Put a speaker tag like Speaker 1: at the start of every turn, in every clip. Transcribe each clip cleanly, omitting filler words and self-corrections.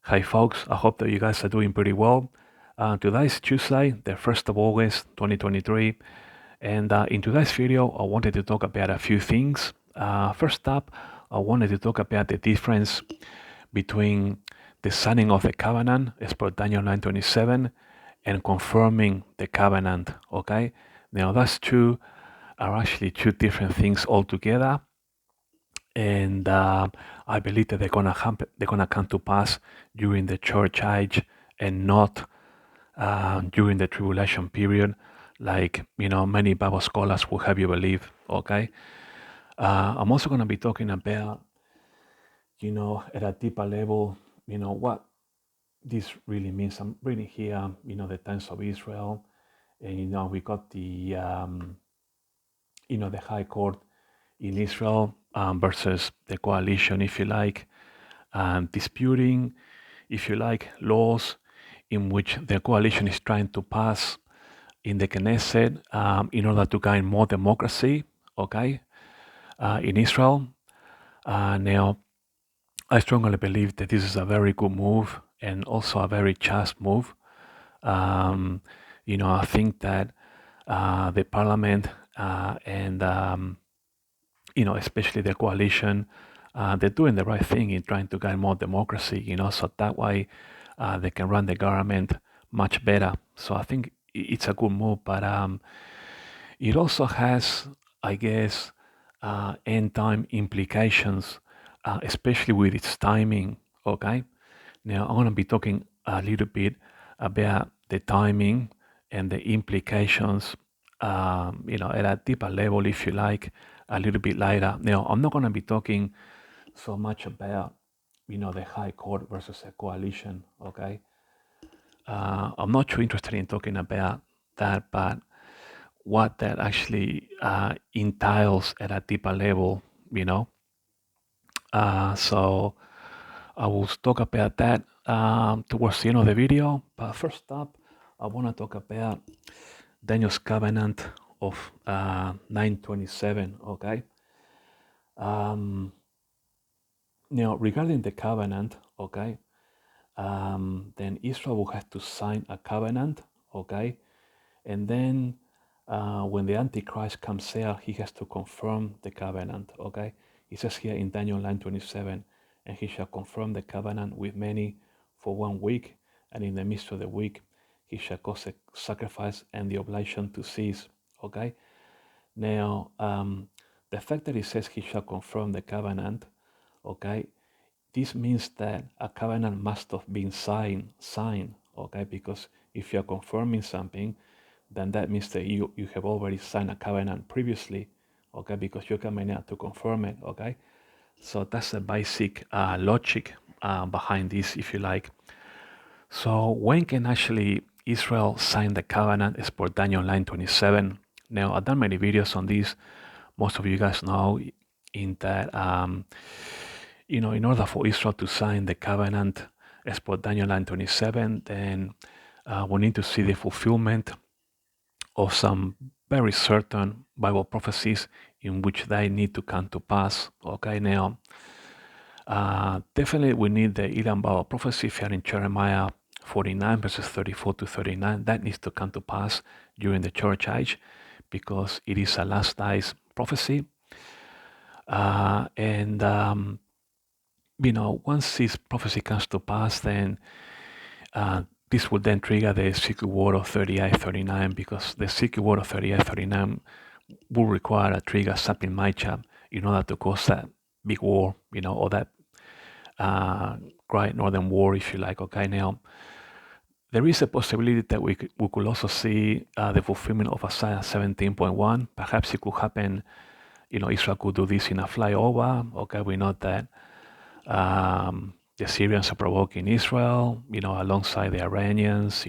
Speaker 1: Hi, folks. I hope that you guys are doing pretty well. Today is Tuesday, the 1st of August, 2023. And in today's video, I wanted to talk about a few things. First up, I wanted to talk about the difference between the signing of the covenant, as per Daniel 9:27, and confirming the covenant. Okay? Now, those two are actually two different things altogether. And I believe that they're gonna come to pass during the church age and not during the tribulation period, like many Bible scholars will have you believe. Okay, I'm also gonna be talking about at a deeper level, what this really means. I'm reading here, the times of Israel, and we got the High Court in Israel versus the coalition, if you like, disputing, if you like, laws in which the coalition is trying to pass in the Knesset in order to gain more democracy, okay, in Israel. Now, I strongly believe that this is a very good move and also a very just move. I think that the parliament and especially the coalition, they're doing the right thing in trying to gain more democracy, so that way they can run the government much better. So I think it's a good move, but it also has, I guess, end time implications, especially with its timing. Okay, now I'm going to be talking a little bit about the timing and the implications, at a deeper level, if you like, a little bit later. Now, I'm not going to be talking so much about, the High Court versus a coalition. Okay, I'm not too interested in talking about that, but what that actually entails at a deeper level, you know. So I will talk about that towards the end of the video. But first up, I want to talk about Daniel's covenant of 927. Okay. Um, Now, regarding the covenant, okay, then Israel will have to sign a covenant, okay, and then when the Antichrist comes there, he has to confirm the covenant, okay. It says here in Daniel 9:27, and he shall confirm the covenant with many for 1 week, and in the midst of the week he shall cause a sacrifice and the oblation to cease, okay. Now, the fact that it says he shall confirm the covenant, okay, this means that a covenant must have been signed, okay? Because if you're confirming something, then that means that you have already signed a covenant previously, okay? Because you're coming out to confirm it, okay? So that's the basic logic behind this, if you like. So when can actually Israel sign the covenant? As per Daniel 9:27. Now, I've done many videos on this. Most of you guys know in that in order for Israel to sign the covenant as per Daniel 9:27, then we need to see the fulfillment of some very certain Bible prophecies in which they need to come to pass. Okay, now definitely we need the Elam Bible prophecy if you're in Jeremiah 49 verses 34 to 39. That needs to come to pass during the church age because it is a last days prophecy. And once this prophecy comes to pass, then this will then trigger the secret word of 38:39 because the secret word of 38:39 will require a trigger something major in order to cause that big war, or that great northern war, if you like. Okay, now there is a possibility that we could also see the fulfillment of Isaiah 17:1. Perhaps it could happen. Israel could do this in a flyover. Okay, we know that the Syrians are provoking Israel, alongside the Iranians,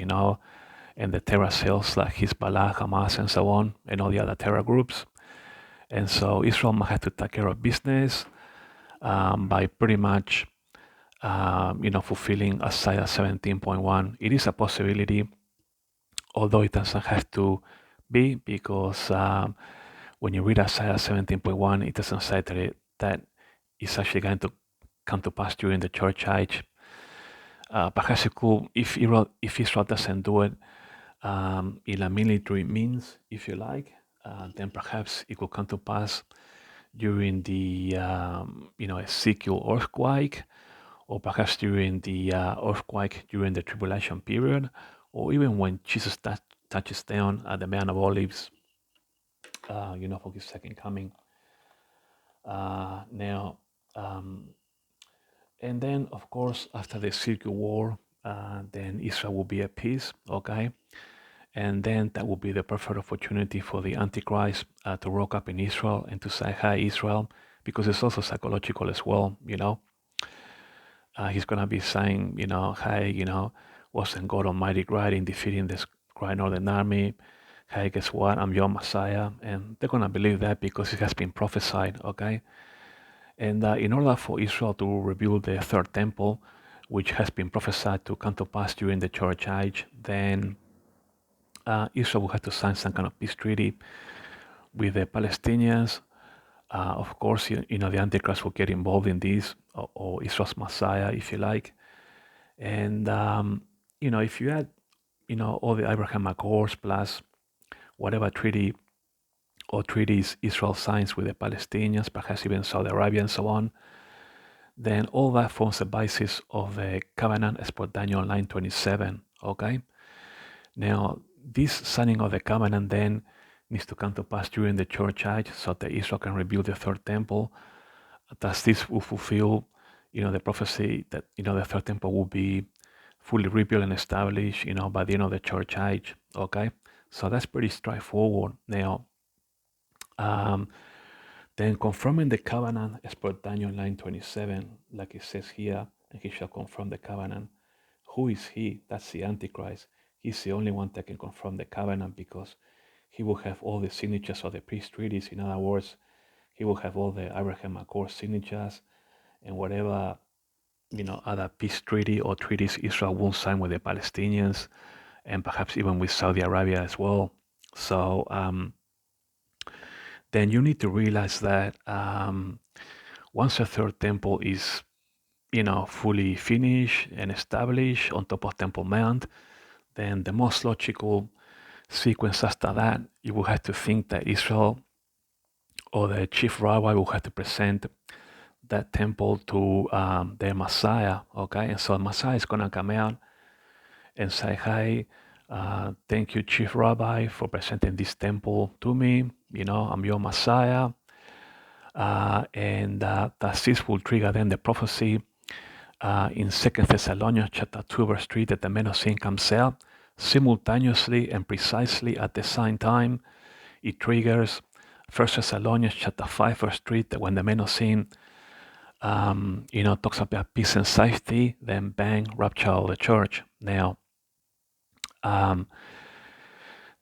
Speaker 1: and the terror cells like Hezbollah, Hamas, and so on, and all the other terror groups. And so Israel might have to take care of business by pretty much, fulfilling Isaiah 17:1. It is a possibility, although it doesn't have to be, because when you read Isaiah 17:1, it doesn't say that it's actually going to come to pass during the church age. Perhaps it could, if Israel doesn't do it in a military means, if you like, then perhaps it could come to pass during the Ezekiel earthquake, or perhaps during the earthquake during the tribulation period, or even when Jesus touches down at the Mount of Olives, for his second coming. Now, and then of course after the Ezekiel war, then Israel will be at peace, okay? And then that will be the perfect opportunity for the Antichrist to rock up in Israel and to say, "Hi, Israel," because it's also psychological as well, he's going to be saying, "Hey, wasn't God Almighty right in defeating this great northern army? Hey, guess what? I'm your Messiah." And they're going to believe that because it has been prophesied, okay? And in order for Israel to rebuild the third temple, which has been prophesied to come to pass during the church age, then Israel will have to sign some kind of peace treaty with the Palestinians. Of course, the Antichrist will get involved in this, or Israel's Messiah, if you like. And if you add, all the Abraham Accords plus whatever treaty or treaties Israel signs with the Palestinians, perhaps even Saudi Arabia and so on, then all that forms the basis of the covenant as per Daniel 9:27. Okay. Now, this signing of the covenant then needs to come to pass during the church age so that Israel can rebuild the third temple. Thus, this will fulfill, the prophecy that, the third temple will be fully rebuilt and established, by the end of the church age. Okay. So that's pretty straightforward. Now, then confirming the covenant as per Daniel 9:27, like it says here, and he shall confirm the covenant. Who is he? That's the Antichrist. He's the only one that can confirm the covenant because he will have all the signatures of the peace treaties. In other words, he will have all the Abraham Accord signatures and whatever, other peace treaty or treaties Israel will sign with the Palestinians and perhaps even with Saudi Arabia as well. So then you need to realize that once the third temple is, fully finished and established on top of Temple Mount, then the most logical sequence after that, you will have to think that Israel or the chief rabbi will have to present that temple to their Messiah, okay? And so Messiah is going to come out and say, "Hi, thank you, chief rabbi, for presenting this temple to me. I'm your Messiah." And that this will trigger then the prophecy in 2 Thessalonians chapter 2, verse 3, that the man of sin comes out simultaneously and precisely at the same time. It triggers 1 Thessalonians chapter 5, verse 3, that when the man of sin, talks about peace and safety, then bang, rapture of the church. Now,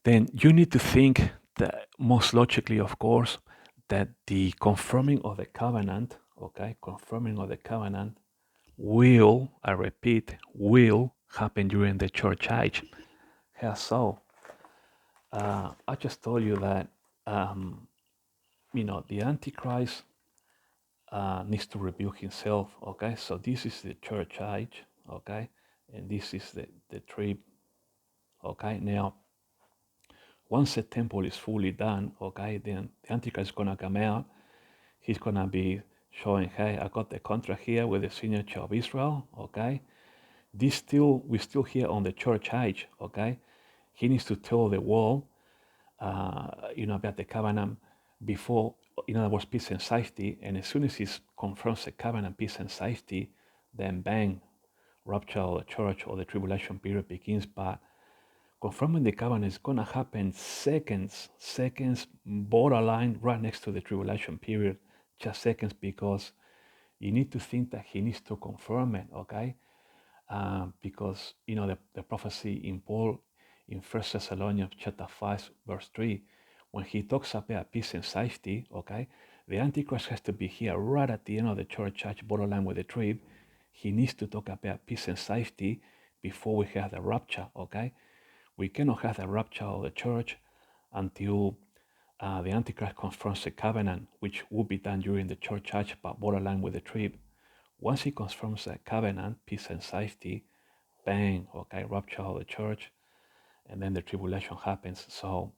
Speaker 1: then you need to think that most logically, of course, that the confirming of the covenant, okay, confirming of the covenant will, I repeat, will happen during the church age. How so? I just told you that, the Antichrist needs to rebuild himself, okay? So this is the church age, okay? And this is the trib, okay? Now, once the temple is fully done, okay, then the Antichrist is going to come out. He's going to be showing, "Hey, I got the contract here with the signature of Israel, okay? We're still here on the church age, okay? He needs to tell the world, about the covenant before, in other words, peace and safety. And as soon as he confirms the covenant, peace and safety, then bang, rapture of the church or the tribulation period begins. But confirming the covenant is going to happen seconds, borderline right next to the tribulation period, just seconds, because you need to think that he needs to confirm it, okay? Because the prophecy in Paul in 1 Thessalonians chapter 5 verse 3, when he talks about peace and safety, okay, the Antichrist has to be here right at the end of the church age, borderline with the trib. He needs to talk about peace and safety before we have the rapture, okay? We cannot have the rapture of the church until the Antichrist confirms the covenant, which will be done during the church age, but borderline with the trib. Once he confirms that covenant, peace and safety, bang, okay, rapture of the church, and then the tribulation happens. So,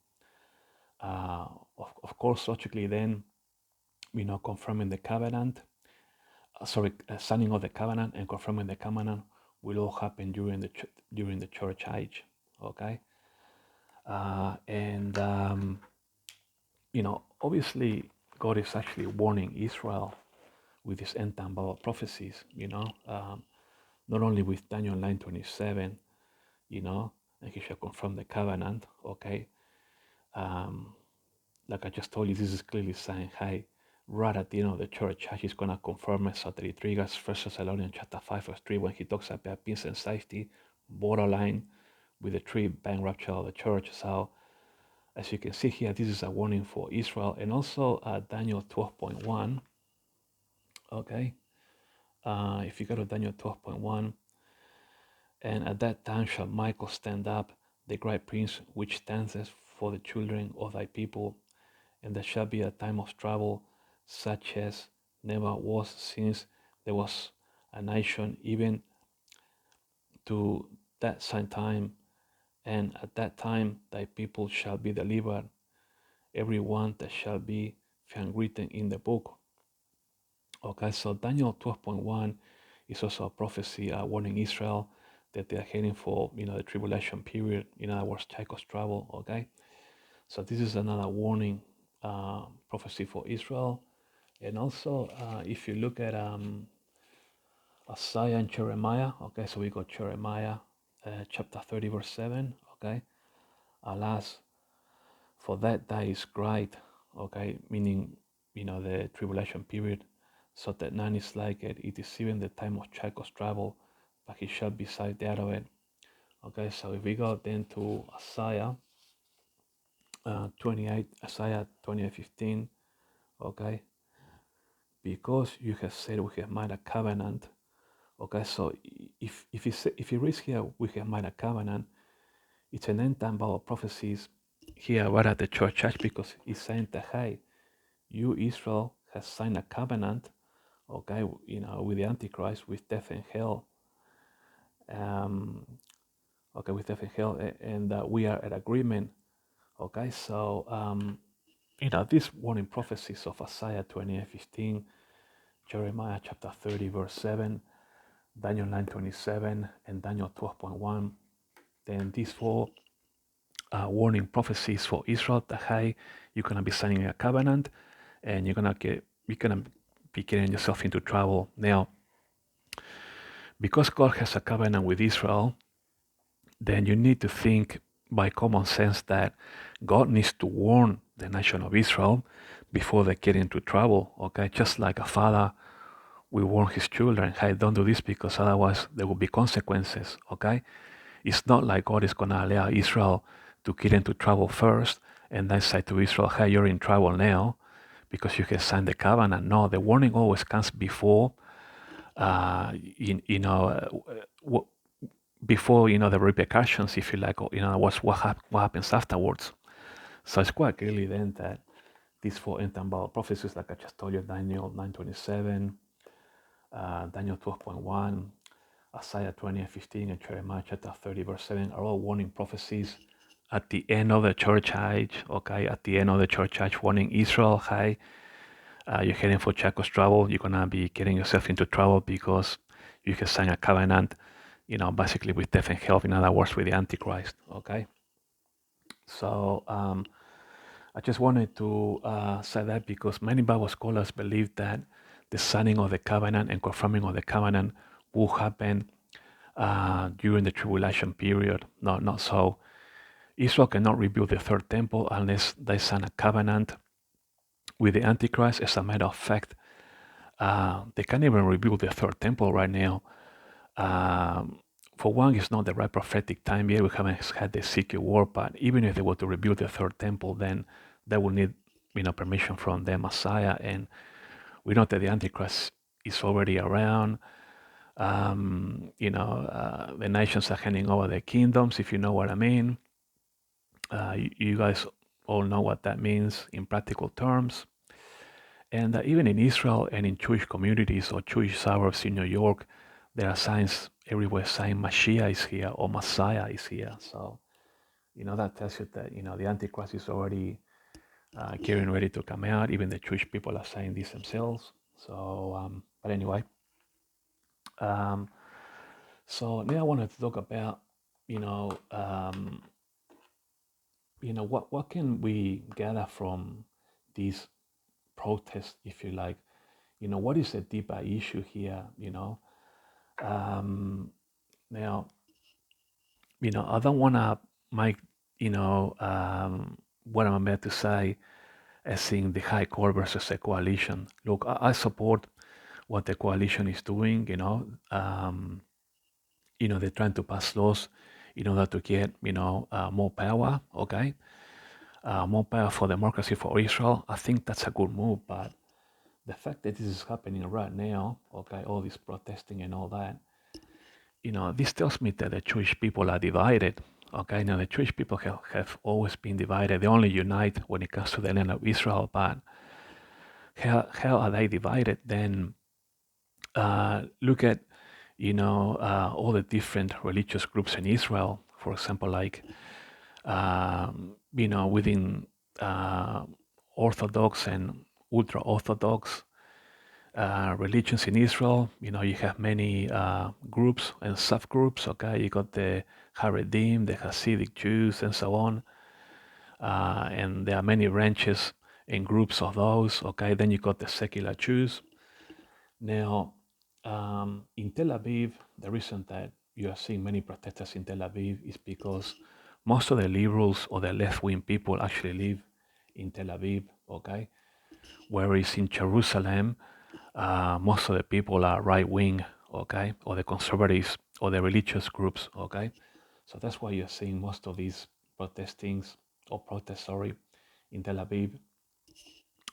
Speaker 1: uh, of course, logically, then, confirming the covenant, signing of the covenant and confirming the covenant will all happen during the church age, okay? And obviously, God is actually warning Israel with his end time Bible prophecies, not only with Daniel 9:27, and he shall confirm the covenant, okay? Um, like I just told you, this is clearly saying, hey, right at the end of the church, he's going to confirm it so that it triggers 1 Thessalonians chapter 5, verse 3, when he talks about peace and safety, borderline with the tree, bang, rapture of the church. So, as you can see here, this is a warning for Israel, and also Daniel 12.1, okay? If you go to Daniel 12.1, and at that time shall Michael stand up, the great prince, which standeth for the children of thy people, and there shall be a time of trouble, such as never was since there was a nation, even to that same time. And at that time thy people shall be delivered, every one that shall be found written in the book. Okay, so Daniel 12.1 is also a prophecy warning Israel that they are heading for, the tribulation period. In other words, Jacob's trouble. Okay, so this is another warning prophecy for Israel. And also, if you look at Isaiah and Jeremiah, okay, so we got Jeremiah chapter 30, verse 7, okay, alas, for that day is great, okay, meaning, the tribulation period, so that none is like it. It is even the time of Jacob's trouble, but he shall be saved out of it. Okay, so if we go then to Isaiah 28, Isaiah 28:15, okay, because you have said we have made a covenant. Okay, so if you read here, we have made a covenant. It's an end time Bible prophecies here right at the church age, because it's saying that, hey, you Israel has signed a covenant, okay, with the Antichrist, with death and hell, um, okay, with death and hell, and we are at agreement, okay. So these warning prophecies of Isaiah 28:15, Jeremiah chapter 30 verse 7, Daniel 9:27, and Daniel 12.1. Then these four warning prophecies for Israel that, hey, you're gonna be signing a covenant, and you're gonna be getting yourself into trouble. Now, because God has a covenant with Israel, then you need to think by common sense that God needs to warn the nation of Israel before they get into trouble. Okay, just like a father will warn his children, hey, don't do this because otherwise there will be consequences. Okay, it's not like God is gonna allow Israel to get into trouble first and then say to Israel, hey, you're in trouble now because you have signed the covenant. No, the warning always comes before, before the repercussions, if you like, or what happens afterwards. So it's quite clearly then that these four end time Bible prophecies, like I just told you, Daniel 9:27, Daniel 12.1, Isaiah 20:15, and Jeremiah chapter 30 verse 7 are all warning prophecies at the end of the church age. Okay, at the end of the church age, warning Israel, hey, you're heading for Jacob's trouble. You're gonna be getting yourself into trouble because you have signed a covenant, basically with death and hell. In other words, with the Antichrist. Okay, so I just wanted to say that because many Bible scholars believe that the signing of the covenant and confirming of the covenant will happen during the tribulation period. No, not so. Israel cannot rebuild the third temple unless they sign a covenant with the Antichrist. As a matter of fact, they can't even rebuild the third temple right now. For one, it's not the right prophetic time yet. We haven't had the Ezekiel war, but even if they were to rebuild the third temple, then they will need, permission from the Messiah. And we know that the Antichrist is already around. The nations are handing over their kingdoms, if you know what I mean. You guys all know what that means in practical terms. And even in Israel and in Jewish communities or Jewish suburbs in New York, there are signs everywhere saying Mashiach is here or Messiah is here. So, that tells you that, the Antichrist is already getting ready to come out. Even the Jewish people are saying this themselves. So, but anyway, um, so now I wanted to talk about, you know, um, what can we gather from these protests, if you like? What is the deeper issue here? Um, Now, I don't want to make, what I'm about to say as seeing the high court versus the coalition. Look, I support what the coalition is doing. They're trying to pass laws in order to get, more power. Okay, more power for democracy for Israel. I think that's a good move, but the fact that this is happening right now, okay, all this protesting and all that, this tells me that the Jewish people are divided. Okay, now the Jewish people have always been divided. They only unite when it comes to the land of Israel, but how are they divided? Then look at, all the different religious groups in Israel. For example, like, within uh, Orthodox and ultra Orthodox religions in Israel. You have many groups and subgroups. Okay, you got the Haredim, the Hasidic Jews, and so on. And there are many branches and groups of those. Okay, then you got the secular Jews. Now, in Tel Aviv, the reason that you are seeing many protesters in Tel Aviv is because most of the liberals or the left-wing people actually live in Tel Aviv. Okay, whereas in Jerusalem, most of the people are right wing, okay, or the conservatives or the religious groups, okay. So that's why you're seeing most of these protestings or protests, sorry, in Tel Aviv,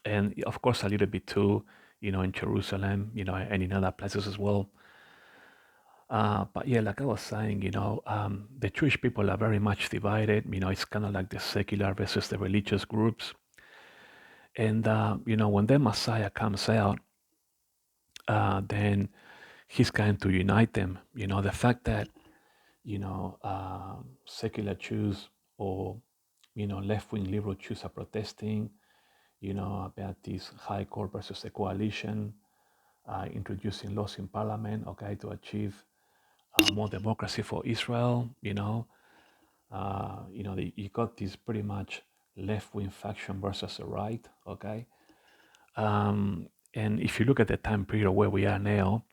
Speaker 1: and of course a little bit too, in Jerusalem, and in other places as well. But yeah, like I was saying, the Jewish people are very much divided. It's kind of like the secular versus the religious groups. And, when the Messiah comes out, then he's going to unite them. The fact that, secular Jews or, left-wing liberal Jews are protesting, about this high court versus the coalition, introducing laws in parliament, okay, to achieve more democracy for Israel. You got this pretty much left-wing faction versus the right, okay. And if you look at the time period where we are now,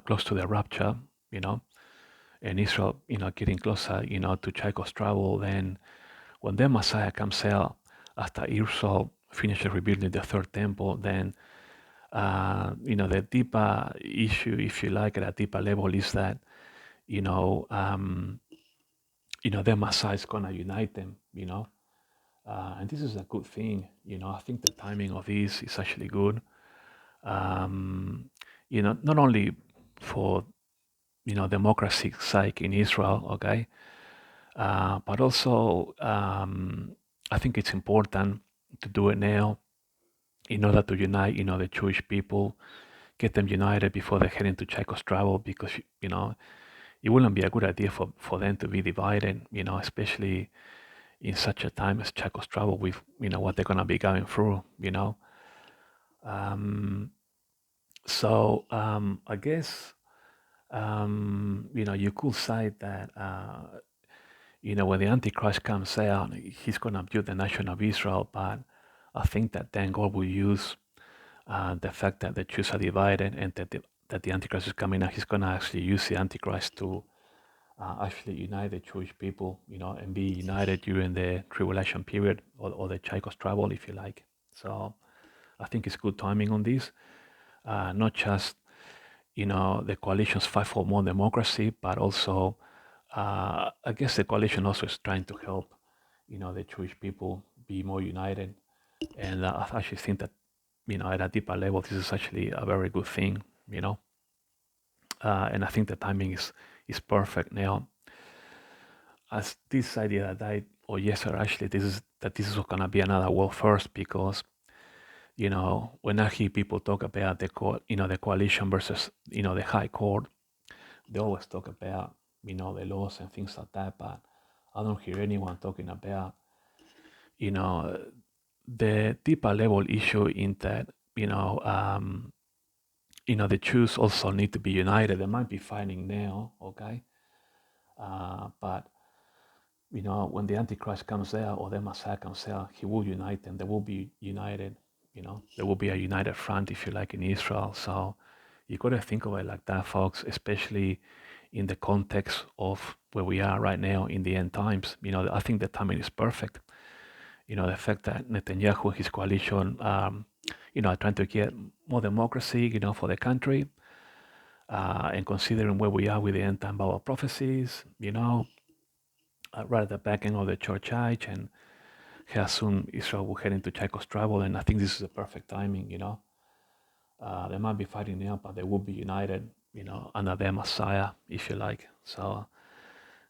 Speaker 1: close to the rapture, you know, and Israel, getting closer, to Jacob's trouble, then when the Messiah comes out, after Israel finishes rebuilding the third temple, then, the deeper issue, if you like, at a deeper level is that, the Messiah is going to unite them, and this is a good thing. I think the timing of this is actually good. Not only for, democracy's sake in Israel, okay, but also I think it's important to do it now in order to unite, the Jewish people, get them united before they head into Jacob's trouble, because, it wouldn't be a good idea for them to be divided, especially in such a time as Jacob's trouble with, what they're going to be going through, Um, so I guess, you could say that, when the Antichrist comes out, he's going to build the nation of Israel, but I think that then God will use the fact that the Jews are divided and that the Antichrist is coming out. He's going to actually use the Antichrist to actually unite the Jewish people, and be united during the tribulation period, or the Jacob's trouble, if you like. So I think it's good timing on this. Not just, the coalition's fight for more democracy, but also, I guess the coalition also is trying to help, the Jewish people be more united. And I actually think that, at a deeper level, this is actually a very good thing, and I think the timing is perfect now. As this idea that died, or yesterday, actually, this is going to be another world first, because When I hear people talk about the coalition versus, the high court, they always talk about, the laws and things like that. But I don't hear anyone talking about, you know, the deeper level issue in that, the Jews also need to be united. They might be fighting now, okay? But when the Antichrist comes out or the Messiah comes out, he will unite them. They will be united. There will be a united front, if you like, in Israel. So you got to think of it like that, folks, especially in the context of where we are right now in the end times. I think the timing is perfect. The fact that Netanyahu and his coalition, are trying to get more democracy, for the country, and considering where we are with the end time Bible prophecies, right at the back end of the church age, and how soon Israel will head into Jacob's trouble. And I think this is the perfect timing. They might be fighting now, but they will be united, under their Messiah, if you like. So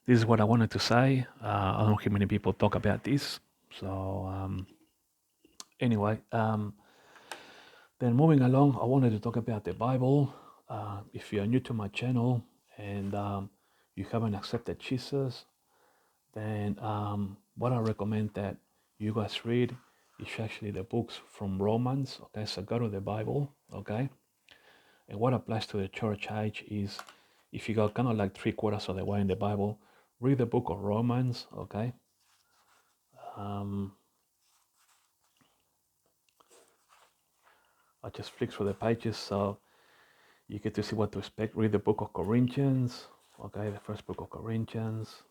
Speaker 1: this is what I wanted to say. I don't hear many people talk about this. So anyway, then moving along, I wanted to talk about the Bible. If you are new to my channel and you haven't accepted Jesus, then what I recommend that you guys read is actually the books from Romans. Okay, so go to the Bible. Okay, and what applies to the church age is if you got kind of like 3/4 of the way in the Bible, read the book of Romans. Okay. I just flick through the pages so you get to see what to expect. Read the book of Corinthians. Okay, the first book of Corinthians.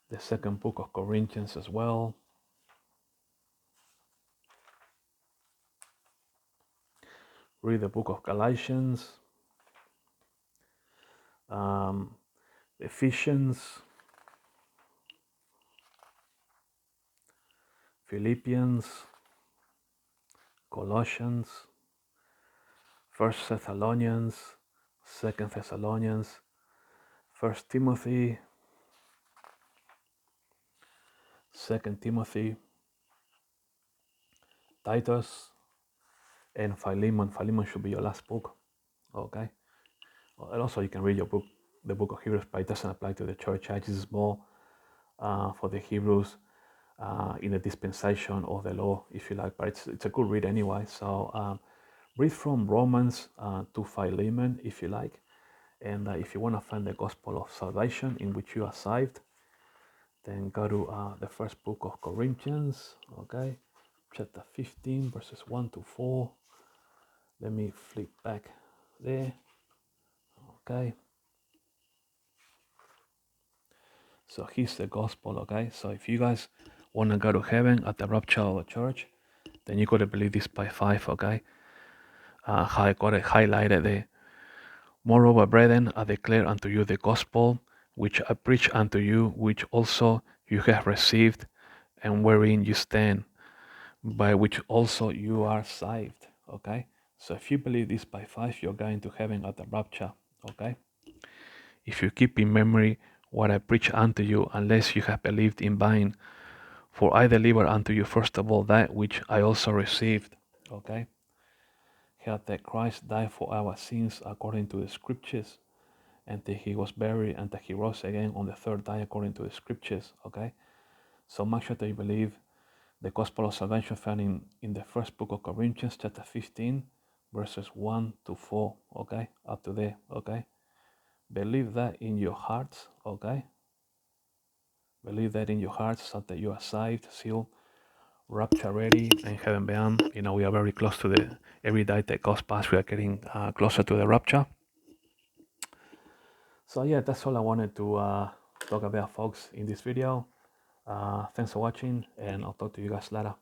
Speaker 1: The second book of Corinthians as well. Read the book of Galatians. Ephesians, Philippians, Colossians, First Thessalonians, Second Thessalonians, First Timothy, Second Timothy, Titus, and Philemon. Philemon should be your last book. Okay. And also you can read the book of Hebrews, but it doesn't apply to the church age. This is more for the Hebrews in the dispensation of the law, if you like. But it's a good read anyway. So read from Romans to Philemon, if you like. And if you want to find the gospel of salvation in which you are saved, then go to the first book of Corinthians, okay, chapter 15, verses 1 to 4. Let me flip back there, okay. So here's the gospel, okay. So if you guys want to go to heaven at the rapture of the church, then you got to believe this by 5, okay. I got it highlighted there. Moreover, brethren, I declare unto you the gospel which I preach unto you, which also you have received, and wherein you stand, by which also you are saved. Okay? So if you believe this by 5, you're going to heaven at the rapture. Okay? If you keep in memory what I preach unto you, unless you have believed in vain, for I deliver unto you first of all that which I also received. Okay? How that Christ died for our sins according to the scriptures, and that he was buried, and that he rose again on the third day according to the scriptures. Okay? So make sure that you believe the gospel of salvation found in the first book of Corinthians, chapter 15, verses 1 to 4. Okay? Up to there. Okay? Believe that in your hearts. Okay? Believe that in your hearts so that you are saved, sealed, rapture ready, and heaven bound. We are very close to every day that goes past, we are getting closer to the rapture. So yeah, that's all I wanted to talk about, folks, in this video. Thanks for watching, and I'll talk to you guys later.